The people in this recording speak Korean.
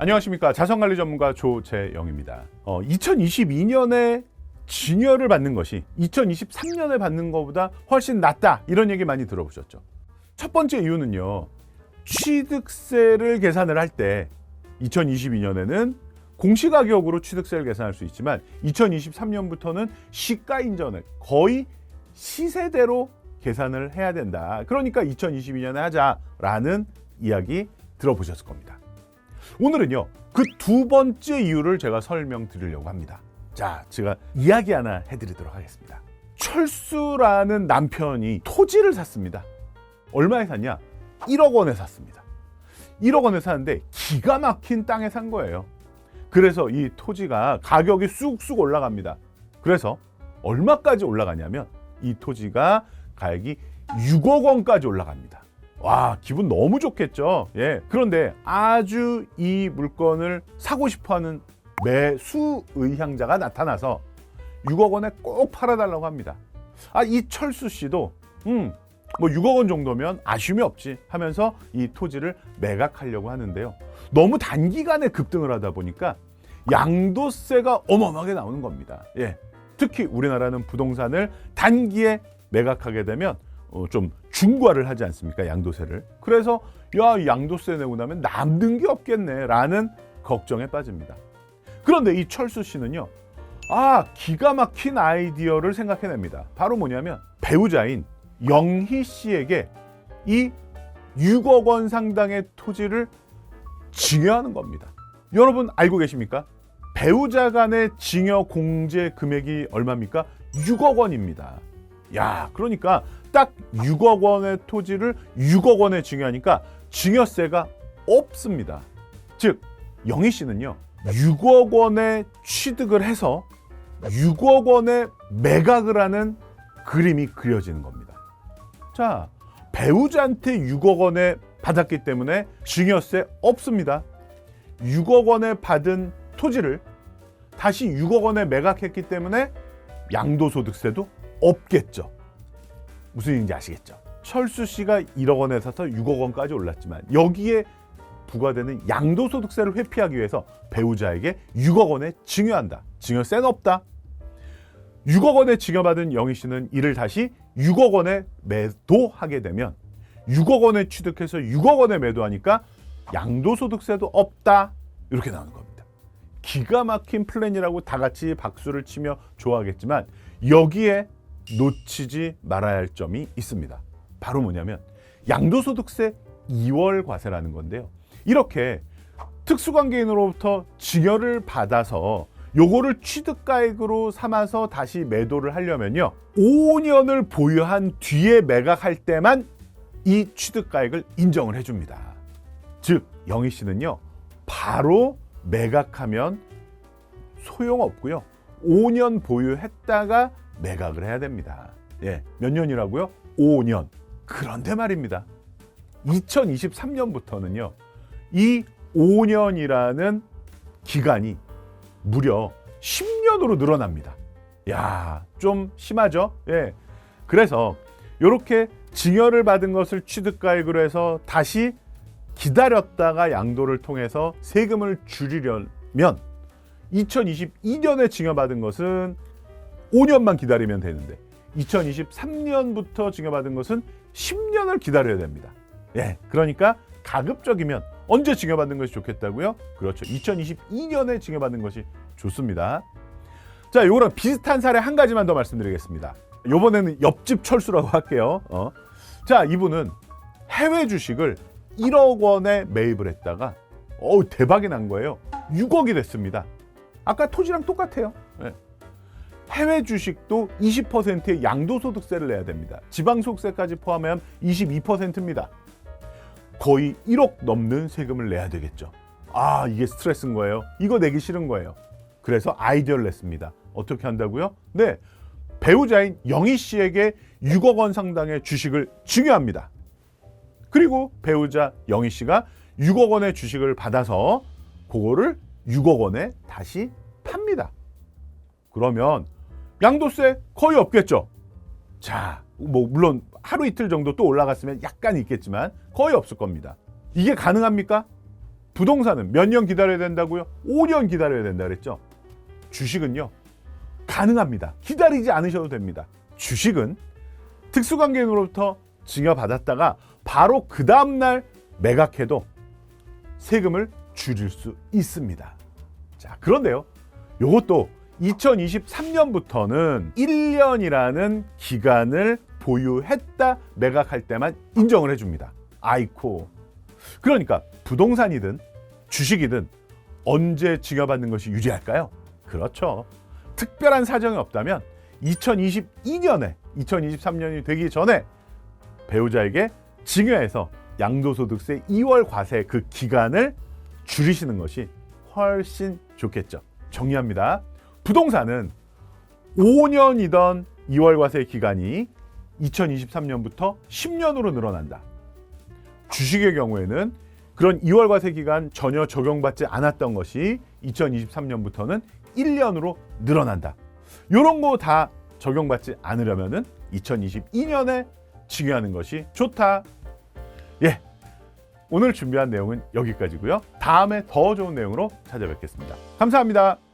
안녕하십니까. 자산관리 전문가 조재영입니다. 2022년에 증여를 받는 것이 2023년에 받는 것보다 훨씬 낫다, 이런 얘기 많이 들어보셨죠. 첫 번째 이유는요, 취득세를 계산을 할 때 2022년에는 공시가격으로 취득세를 계산할 수 있지만 2023년부터는 시가인전액, 거의 시세대로 계산을 해야 된다. 그러니까 2022년에 하자라는 이야기 들어보셨을 겁니다. 오늘은요, 그 두 번째 이유를 제가 설명드리려고 합니다. 자, 제가 이야기 하나 해드리도록 하겠습니다. 철수라는 남편이 토지를 샀습니다. 얼마에 샀냐? 1억 원에 샀습니다. 1억 원에 샀는데 기가 막힌 땅에 산 거예요. 그래서 이 토지가 가격이 쑥쑥 올라갑니다. 그래서 얼마까지 올라가냐면 이 토지가 가격이 6억 원까지 올라갑니다. 와, 기분 너무 좋겠죠. 예. 그런데 아주 이 물건을 사고 싶어하는 매수 의향자가 나타나서 6억 원에 꼭 팔아달라고 합니다. 이 철수 씨도 뭐 6억 원 정도면 아쉬움이 없지 하면서 이 토지를 매각하려고 하는데요. 너무 단기간에 급등을 하다 보니까 양도세가 어마어마하게 나오는 겁니다. 예. 특히 우리나라는 부동산을 단기에 매각하게 되면 좀 중과를 하지 않습니까? 양도세를. 그래서 야, 양도세 내고 나면 남는 게 없겠네 라는 걱정에 빠집니다. 그런데 이 철수 씨는요, 기가 막힌 아이디어를 생각해냅니다. 바로 뭐냐면 배우자인 영희 씨에게 이 6억 원 상당의 토지를 증여하는 겁니다. 여러분 알고 계십니까? 배우자 간의 증여 공제 금액이 얼마입니까? 6억 원입니다. 야, 그러니까 딱 6억 원의 토지를 6억 원에 증여하니까 증여세가 없습니다. 즉, 영희 씨는요, 6억 원에 취득을 해서 6억 원에 매각을 하는 그림이 그려지는 겁니다. 자, 배우자한테 6억 원에 받았기 때문에 증여세 없습니다. 6억 원에 받은 토지를 다시 6억 원에 매각했기 때문에 양도소득세도 없겠죠. 무슨 얘기인지 아시겠죠? 철수 씨가 1억 원에 사서 6억 원까지 올랐지만 여기에 부과되는 양도소득세를 회피하기 위해서 배우자에게 6억 원에 증여한다. 증여세는 없다. 6억 원에 증여받은 영희 씨는 이를 다시 6억 원에 매도하게 되면 6억 원에 취득해서 6억 원에 매도하니까 양도소득세도 없다. 이렇게 나오는 겁니다. 기가 막힌 플랜이라고 다 같이 박수를 치며 좋아하겠지만 여기에 놓치지 말아야 할 점이 있습니다. 바로 뭐냐면 양도소득세 2월 과세라는 건데요. 이렇게 특수관계인으로부터 증여를 받아서 요거를 취득가액으로 삼아서 다시 매도를 하려면요, 5년을 보유한 뒤에 매각할 때만 이 취득가액을 인정을 해줍니다. 즉, 영희 씨는요, 바로 매각하면 소용없고요, 5년 보유했다가 매각을 해야 됩니다. 예, 몇 년이라고요? 5년. 그런데 말입니다, 2023년부터는요, 이 5년이라는 기간이 무려 10년으로 늘어납니다. 야, 좀 심하죠? 예. 그래서 이렇게 증여를 받은 것을 취득가액으로 해서 다시 기다렸다가 양도를 통해서 세금을 줄이려면 2022년에 증여받은 것은 5년만 기다리면 되는데 2023년부터 증여받은 것은 10년을 기다려야 됩니다. 예, 그러니까 가급적이면 언제 증여받는 것이 좋겠다고요? 그렇죠. 2022년에 증여받는 것이 좋습니다. 자, 이거랑 비슷한 사례 한 가지만 더 말씀드리겠습니다. 이번에는 옆집 철수라고 할게요. 자, 이분은 해외 주식을 1억 원에 매입을 했다가 대박이 난 거예요. 6억이 됐습니다. 아까 토지랑 똑같아요. 네. 해외 주식도 20%의 양도소득세를 내야 됩니다. 지방소득세까지 포함하면 22%입니다. 거의 1억 넘는 세금을 내야 되겠죠. 이게 스트레스인 거예요. 이거 내기 싫은 거예요. 그래서 아이디어를 냈습니다. 어떻게 한다고요? 네, 배우자인 영희 씨에게 6억 원 상당의 주식을 증여합니다. 그리고 배우자 영희 씨가 6억 원의 주식을 받아서 그거를 6억 원에 다시 팝니다. 그러면 양도세 거의 없겠죠. 자, 뭐 물론 하루 이틀 정도 또 올라갔으면 약간 있겠지만 거의 없을 겁니다. 이게 가능합니까? 부동산은 몇 년 기다려야 된다고요? 5년 기다려야 된다 그랬죠. 주식은요, 가능합니다. 기다리지 않으셔도 됩니다. 주식은 특수관계인으로부터 증여받았다가 바로 그 다음날 매각해도 세금을 줄일 수 있습니다. 자, 그런데요, 이것도 2023년부터는 1년이라는 기간을 보유했다 매각할 때만 인정을 해줍니다. 아이코. 그러니까 부동산이든 주식이든 언제 증여받는 것이 유리할까요? 그렇죠. 특별한 사정이 없다면 2022년에 2023년이 되기 전에 배우자에게 증여해서 양도소득세 2월 과세 그 기간을 줄이시는 것이 훨씬 좋겠죠. 정리합니다. 부동산은 5년이던 2월 과세 기간이 2023년부터 10년으로 늘어난다. 주식의 경우에는 그런 2월 과세 기간 전혀 적용받지 않았던 것이 2023년부터는 1년으로 늘어난다. 이런 거 다 적용받지 않으려면은 2022년에 증여하는 것이 좋다. 예, 오늘 준비한 내용은 여기까지고요. 다음에 더 좋은 내용으로 찾아뵙겠습니다. 감사합니다.